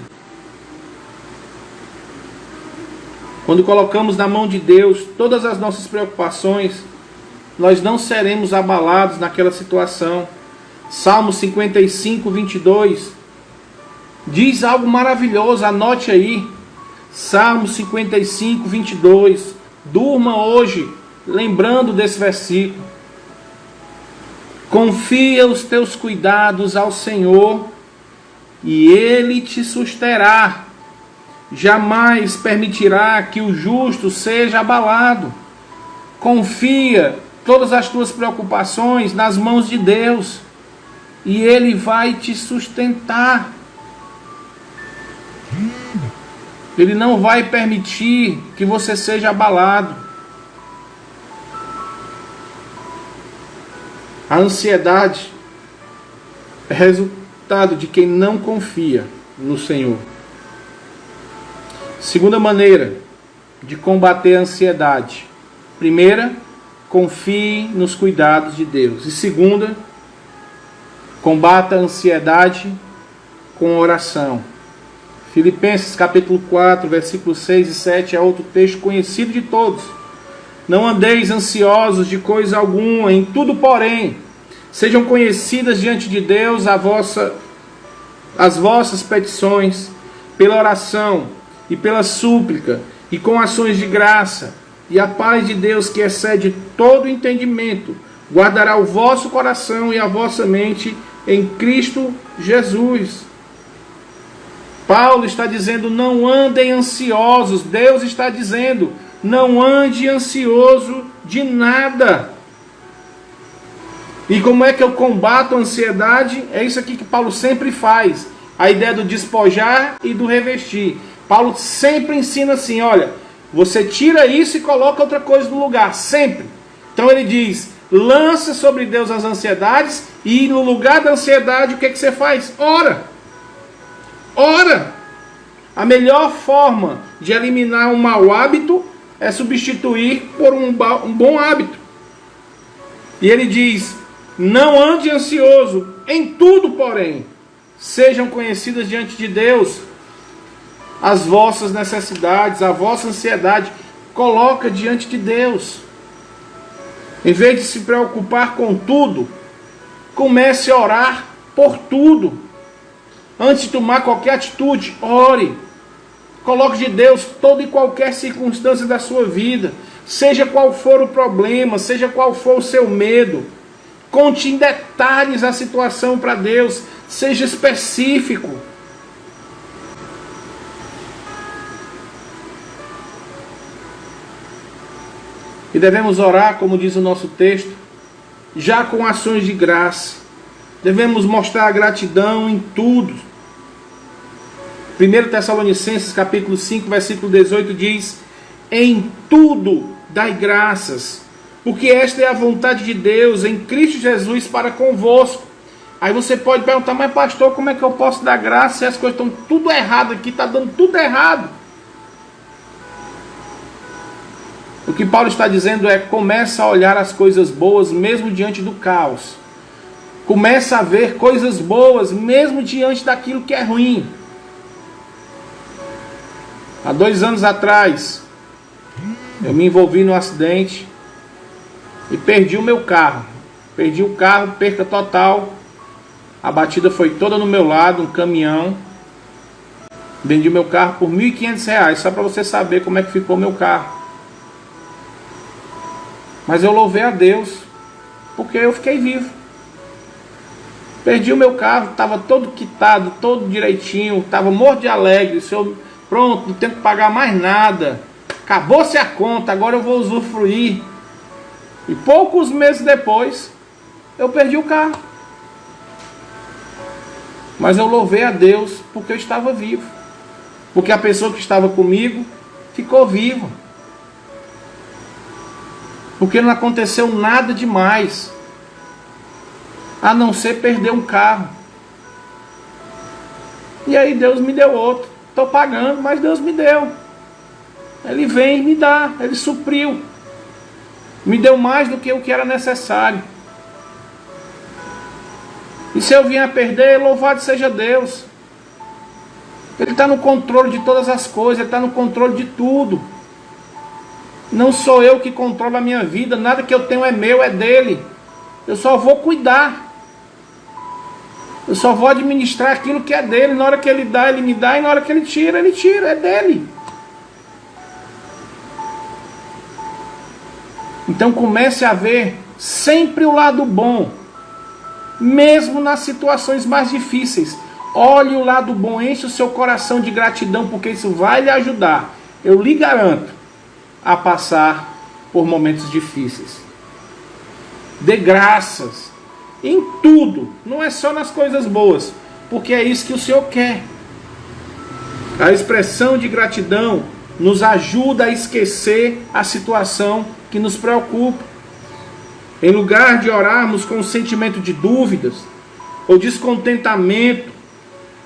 Quando colocamos na mão de Deus todas as nossas preocupações, nós não seremos abalados naquela situação. Salmo 55, 22 diz algo maravilhoso, anote aí. Salmo 55, 22. Durma hoje lembrando desse versículo. Confia os teus cuidados ao Senhor e Ele te susterá. Jamais permitirá que o justo seja abalado. Confia todas as tuas preocupações nas mãos de Deus e Ele vai te sustentar. Ele não vai permitir que você seja abalado. A ansiedade é resultado de quem não confia no Senhor. Segunda maneira de combater a ansiedade. Primeira, confie nos cuidados de Deus. E segunda, combata a ansiedade com oração. Filipenses capítulo 4, versículos 6 e 7 é outro texto conhecido de todos. Não andeis ansiosos de coisa alguma, em tudo, porém, sejam conhecidas diante de Deus as vossas petições, pela oração e pela súplica, e com ações de graça, e a paz de Deus, que excede todo entendimento, guardará o vosso coração e a vossa mente em Cristo Jesus. Paulo está dizendo, não andem ansiosos. Deus está dizendo, não ande ansioso de nada. E como é que eu combato a ansiedade? É isso aqui que Paulo sempre faz. A ideia do despojar e do revestir. Paulo sempre ensina assim, olha, você tira isso e coloca outra coisa no lugar, sempre. Então ele diz, lança sobre Deus as ansiedades e no lugar da ansiedade o que é que você faz? Ora. Ora. A melhor forma de eliminar um mau hábito é substituir por um bom hábito. E ele diz, não ande ansioso, em tudo, porém, sejam conhecidas diante de Deus as vossas necessidades, a vossa ansiedade, coloca diante de Deus. Em vez de se preocupar com tudo, comece a orar por tudo. Antes de tomar qualquer atitude, ore. Coloque de Deus toda e qualquer circunstância da sua vida. Seja qual for o problema, seja qual for o seu medo. Conte em detalhes a situação para Deus. Seja específico. E devemos orar, como diz o nosso texto, já com ações de graça. Devemos mostrar gratidão em tudo. 1 Tessalonicenses capítulo 5, versículo 18 diz: em tudo dai graças, porque esta é a vontade de Deus em Cristo Jesus para convosco. Aí você pode perguntar: mas pastor, como é que eu posso dar graça se as coisas estão tudo errado aqui, está dando tudo errado? O que Paulo está dizendo é: começa a olhar as coisas boas mesmo diante do caos. Começa a ver coisas boas mesmo diante daquilo que é ruim. Há 2 anos atrás, eu me envolvi num acidente e perdi o meu carro. Perdi o carro, perca total. A batida foi toda no meu lado, um caminhão. Vendi o meu carro por R$ 1.500, só para você saber como é que ficou o meu carro. Mas eu louvei a Deus, porque eu fiquei vivo. Perdi o meu carro, estava todo quitado, todo direitinho, estava morto de alegre. Pronto, não tenho que pagar mais nada. Acabou-se a conta, agora eu vou usufruir. E poucos meses depois, eu perdi o carro. Mas eu louvei a Deus porque eu estava vivo. Porque a pessoa que estava comigo ficou viva. Porque não aconteceu nada demais, a não ser perder um carro. E aí Deus me deu outro. Estou pagando, mas Deus me deu. Ele vem e me dá. Ele supriu. Me deu mais do que o que era necessário. E se eu vier a perder, louvado seja Deus. Ele está no controle de todas as coisas. Ele está no controle de tudo. Não sou eu que controlo a minha vida. Nada que eu tenho é meu, é dele. Eu só vou cuidar. Eu só vou administrar aquilo que é dele. Na hora que ele dá, ele me dá. E na hora que ele tira, é dele. Então comece a ver sempre o lado bom. Mesmo nas situações mais difíceis. Olhe o lado bom. Enche o seu coração de gratidão, porque isso vai lhe ajudar. Eu lhe garanto a passar por momentos difíceis. Dê graças em tudo, não é só nas coisas boas, porque é isso que o Senhor quer. A expressão de gratidão nos ajuda a esquecer a situação que nos preocupa. Em lugar de orarmos com um sentimento de dúvidas ou descontentamento,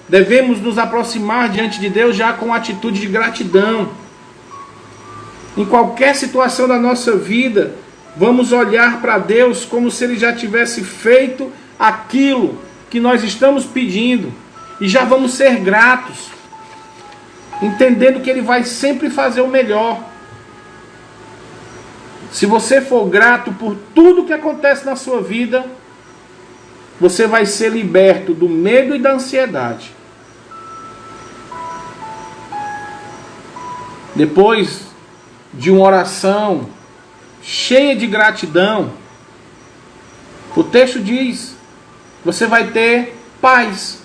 devemos nos aproximar diante de Deus já com atitude de gratidão. Em qualquer situação da nossa vida, vamos olhar para Deus como se Ele já tivesse feito aquilo que nós estamos pedindo. E já vamos ser gratos, entendendo que Ele vai sempre fazer o melhor. Se você for grato por tudo que acontece na sua vida, você vai ser liberto do medo e da ansiedade. Depois de uma oração cheia de gratidão, o texto diz: você vai ter paz.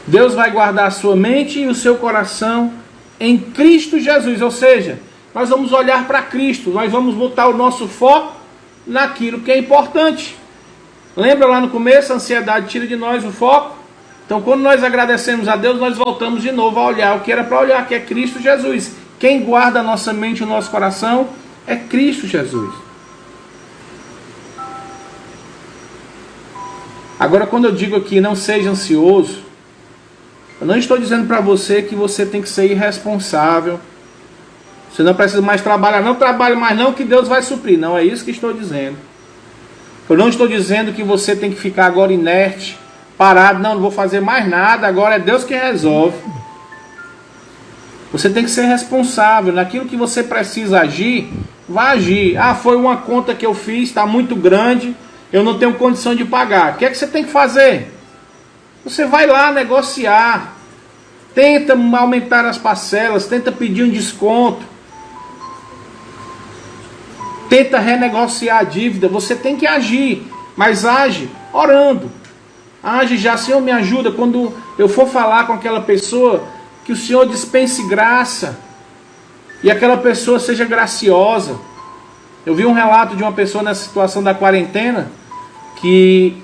Deus vai guardar a sua mente e o seu coração em Cristo Jesus. Ou seja, nós vamos olhar para Cristo, nós vamos botar o nosso foco naquilo que é importante. Lembra lá no começo, a ansiedade tira de nós o foco? Então quando nós agradecemos a Deus, nós voltamos de novo a olhar o que era para olhar, que é Cristo Jesus. Quem guarda a nossa mente e o nosso coração é Cristo Jesus. Agora, quando eu digo aqui, não seja ansioso, eu não estou dizendo para você que você tem que ser irresponsável. Você não precisa mais trabalhar. Não trabalhe mais não, que Deus vai suprir. Não é isso que estou dizendo. Eu não estou dizendo que você tem que ficar agora inerte, parado. Não vou fazer mais nada. Agora é Deus que resolve. Você tem que ser responsável. Naquilo que você precisa agir, vá agir. Ah, foi uma conta que eu fiz, está muito grande, eu não tenho condição de pagar. O que é que você tem que fazer? Você vai lá negociar. Tenta aumentar as parcelas, tenta pedir um desconto. tenta renegociar a dívida, você tem que agir, mas age orando. Age já, Senhor, me ajuda quando eu for falar com aquela pessoa, que o Senhor dispense graça e aquela pessoa seja graciosa. Eu vi um relato de uma pessoa nessa situação da quarentena, que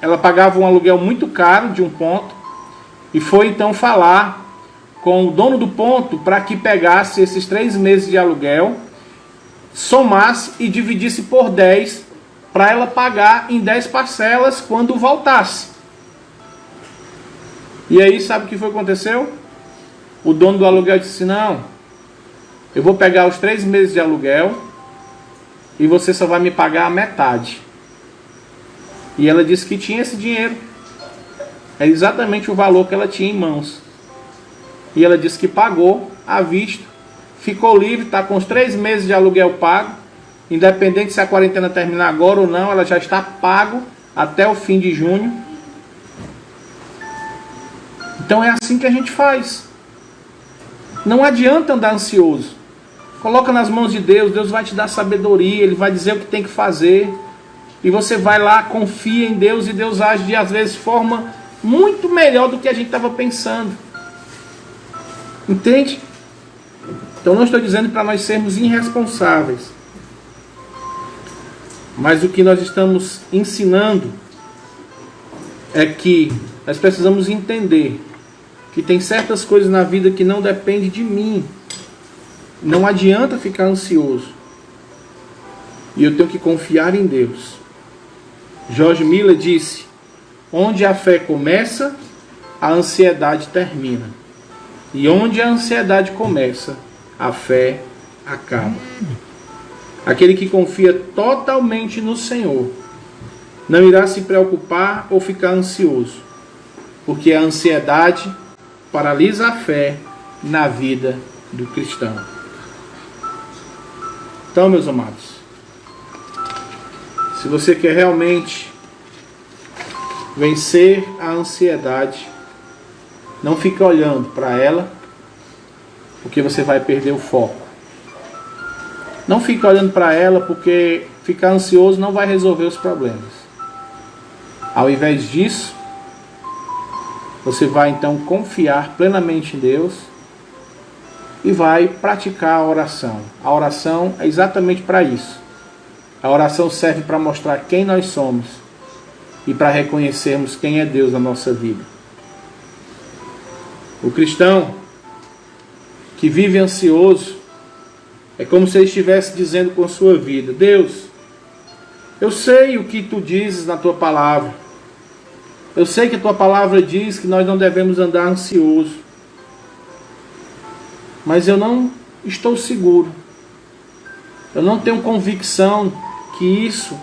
ela pagava um aluguel muito caro de um ponto e foi então falar com o dono do ponto para que pegasse esses 3 meses de aluguel, somasse e dividisse por 10 para ela pagar em 10 parcelas quando voltasse. E aí sabe o que foi que aconteceu? O dono do aluguel disse: não, eu vou pegar os 3 meses de aluguel e você só vai me pagar a metade. E ela disse que tinha esse dinheiro, é exatamente o valor que ela tinha em mãos. E ela disse que pagou à vista, ficou livre, está com os 3 meses de aluguel pago. Independente se a quarentena terminar agora ou não, ela já está pago até o fim de junho. Então é assim que a gente faz. Não adianta andar ansioso. Coloca nas mãos de Deus, Deus vai te dar sabedoria, Ele vai dizer o que tem que fazer. E você vai lá, confia em Deus, e Deus age de, às vezes, de forma muito melhor do que a gente estava pensando. Entende? Então não estou dizendo para nós sermos irresponsáveis. Mas o que nós estamos ensinando é que nós precisamos entender que tem certas coisas na vida que não dependem de mim. Não adianta ficar ansioso. E eu tenho que confiar em Deus. George Miller disse: onde a fé começa, a ansiedade termina. E onde a ansiedade começa, a fé acaba. Aquele que confia totalmente no Senhor não irá se preocupar ou ficar ansioso, porque a ansiedade paralisa a fé na vida do cristão. Então, meus amados, se você quer realmente vencer a ansiedade, não fique olhando para ela, porque você vai perder o foco. Não fique olhando para ela, porque ficar ansioso não vai resolver os problemas. Ao invés disso, você vai então confiar plenamente em Deus e vai praticar a oração. A oração é exatamente para isso. A oração serve para mostrar quem nós somos e para reconhecermos quem é Deus na nossa vida. O cristão que vive ansioso é como se ele estivesse dizendo com a sua vida: Deus, eu sei o que tu dizes na tua palavra. Eu sei que a tua palavra diz que nós não devemos andar ansioso. Mas eu não estou seguro. Eu não tenho convicção que isso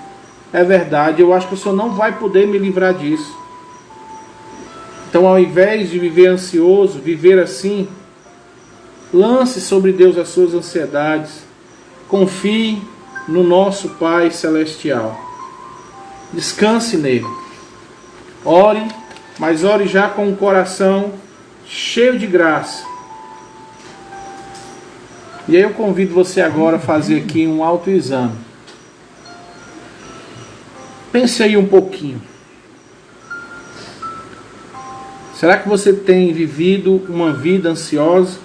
é verdade. Eu acho que o Senhor não vai poder me livrar disso. Então, ao invés de viver ansioso, viver assim, lance sobre Deus as suas ansiedades. Confie no nosso Pai Celestial. Descanse nele. Ore, mas ore já com o coração cheio de graça. E aí eu convido você agora a fazer aqui um autoexame. Pense aí um pouquinho. Será que você tem vivido uma vida ansiosa?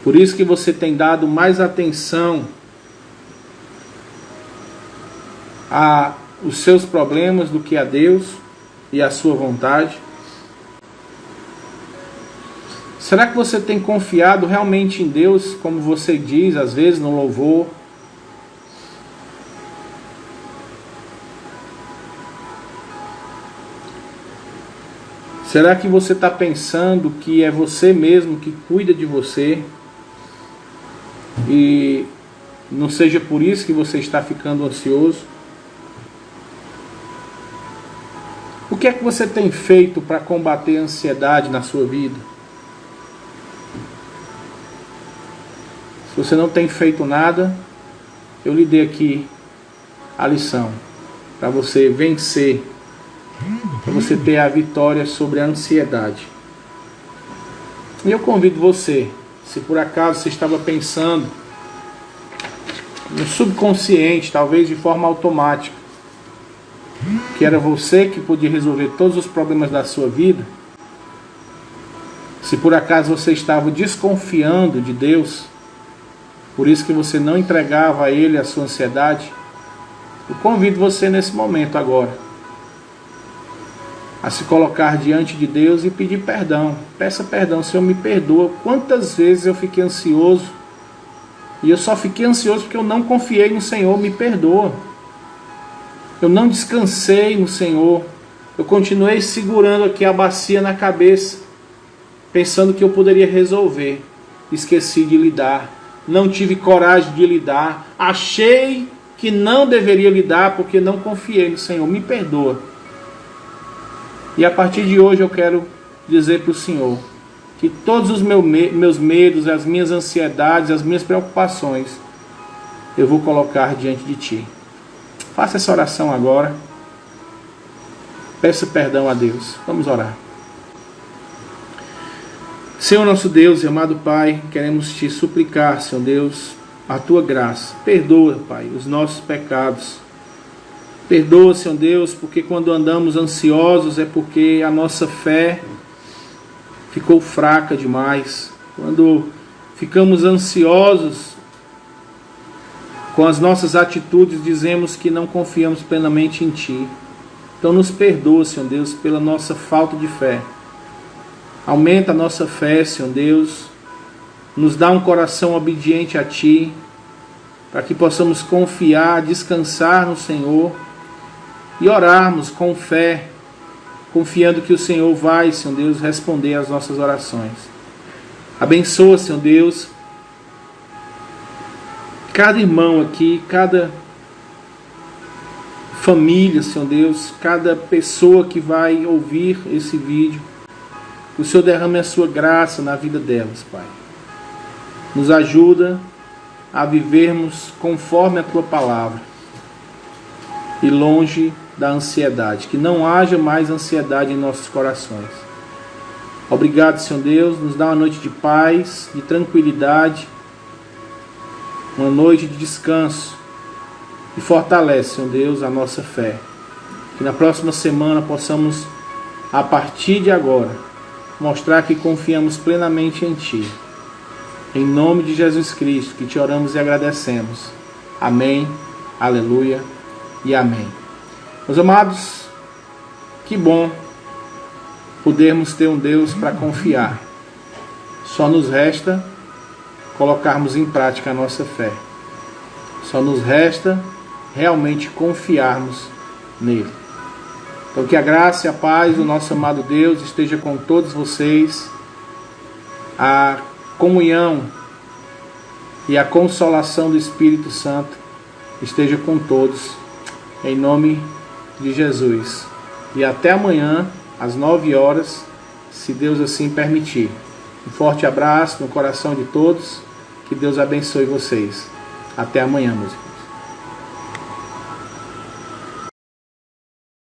Por isso que você tem dado mais atenção aos seus problemas do que a Deus e a sua vontade? Será que você tem confiado realmente em Deus, como você diz, às vezes, no louvor? Será que você está pensando que é você mesmo que cuida de você? E não seja por isso que você está ficando ansioso? O que é que você tem feito para combater a ansiedade na sua vida? Se você não tem feito nada, eu lhe dei aqui a lição para você vencer, para você ter a vitória sobre a ansiedade. E eu convido você, se por acaso você estava pensando no subconsciente, talvez de forma automática, que era você que podia resolver todos os problemas da sua vida, se por acaso você estava desconfiando de Deus, por isso que você não entregava a Ele a sua ansiedade, eu convido você nesse momento agora a se colocar diante de Deus e pedir perdão. Peça perdão. Senhor, me perdoa. Quantas vezes eu fiquei ansioso e eu só fiquei ansioso porque eu não confiei no Senhor. Me perdoa. Eu não descansei no Senhor. Eu continuei segurando aqui a bacia na cabeça, pensando que eu poderia resolver. Esqueci de lidar. Não tive coragem de lidar. Achei que não deveria lidar porque não confiei no Senhor. Me perdoa. E a partir de hoje eu quero dizer para o Senhor que todos os meus medos, as minhas ansiedades, as minhas preocupações, eu vou colocar diante de Ti. Faça essa oração agora. Peça perdão a Deus. Vamos orar. Senhor nosso Deus e amado Pai, queremos Te suplicar, Senhor Deus, a Tua graça. Perdoa, Pai, os nossos pecados. Perdoa, Senhor Deus, porque quando andamos ansiosos é porque a nossa fé ficou fraca demais. Quando ficamos ansiosos com as nossas atitudes, dizemos que não confiamos plenamente em Ti. Então nos perdoa, Senhor Deus, pela nossa falta de fé. Aumenta a nossa fé, Senhor Deus. Nos dá um coração obediente a Ti, para que possamos confiar, descansar no Senhor e orarmos com fé, confiando que o Senhor vai, Senhor Deus, responder às nossas orações. Abençoa, Senhor Deus, cada irmão aqui, cada família, Senhor Deus, cada pessoa que vai ouvir esse vídeo. Que o Senhor derrame a sua graça na vida delas, Pai. Nos ajuda a vivermos conforme a Tua palavra e longe da ansiedade, que não haja mais ansiedade em nossos corações. Obrigado, Senhor Deus, nos dá uma noite de paz, de tranquilidade, uma noite de descanso e fortalece, Senhor Deus, a nossa fé. Que na próxima semana possamos, a partir de agora, mostrar que confiamos plenamente em Ti. Em nome de Jesus Cristo, que Te oramos e agradecemos. Amém, aleluia e amém. Meus amados, que bom podermos ter um Deus para confiar. Só nos resta colocarmos em prática a nossa fé. Só nos resta realmente confiarmos nele. Então que a graça e a paz do nosso amado Deus esteja com todos vocês. A comunhão e a consolação do Espírito Santo esteja com todos. Em nome de Jesus. E até amanhã, às 9 horas, se Deus assim permitir. Um forte abraço no coração de todos. Que Deus abençoe vocês. Até amanhã, meus irmãos.